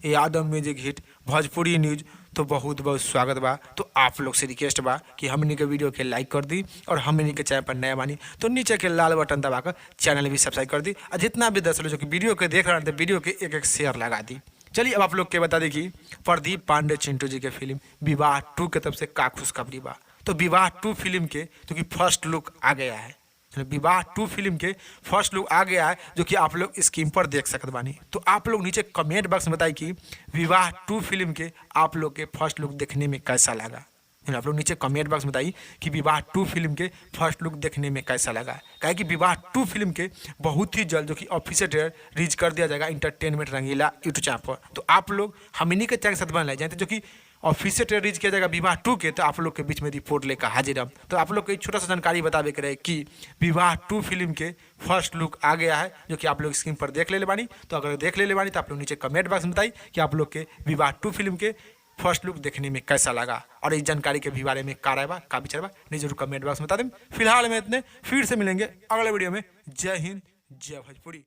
Yadav music hit Bhojpuri news. तो बहुत बहुत स्वागत बा। तो आप लोग से रिक्वेस्ट बा कि हमनी के वीडियो के लाइक कर दी और हमनी के चैनल पर नया बानी तो नीचे के लाल बटन दबाकर चैनल भी सब्सक्राइब कर दी और जितना भी दर्शक लोग जो कि वीडियो के देख रहे हैं तो वीडियो के एक एक शेयर लगा दी। चलिए अब आप लोग के बता दें कि प्रदीप पांडे चिंटू जी के फिल्म विवाह 2 के तरफ से का खुशखबरी बा। तो विवाह 2 फिल्म के जो कि फर्स्ट लुक आ गया है, विवाह 2 फिल्म के फर्स्ट लुक आ गया है जो कि आप लोग स्क्रीन पर देख सकते बानी। तो आप लोग नीचे कमेंट बॉक्स में बताइए कि विवाह 2 फिल्म के आप लोग के फर्स्ट लुक देखने में कैसा लगा। आप लोग नीचे कमेंट बॉक्स में बताइए कि विवाह 2 फिल्म के फर्स्ट लुक देखने में कैसा लगा। क्या कि विवाह 2 फिल्म के बहुत ही जल्द जो कि ऑफिशियल ट्रेलर रिलीज कर दिया जाएगा इंटरटेनमेंट रंगीला यूट्यूब चैनल पर। तो आप लोग हमनी के चैनल के साथ बन लाए जानते जो कि ऑफिशियल ट्रेलर रिलीज किया जाएगा विवाह 2 के। तो आप लोग के बीच में रिपोर्ट लेकर हाजिर हम। तो आप लोग को एक छोटा सा जानकारी बतावे के रहे कि विवाह 2 फिल्म के फर्स्ट लुक आ गया है जो कि आप लोग स्क्रीन पर देख ले बानी। तो अगर देख ले बानी तो आप लोग नीचे कमेंट बॉक्स में बताइए कि आप लोग के विवाह 2 फिल्म के फर्स्ट लुक देखने में कैसा लगा और इस जानकारी के भी बारे में का राय बा का विचार बा नहीं जरूर कमेंट बॉक्स में बता दें। फिलहाल में इतने, फिर से मिलेंगे अगले वीडियो में। जय हिंद, जय भोजपुरी।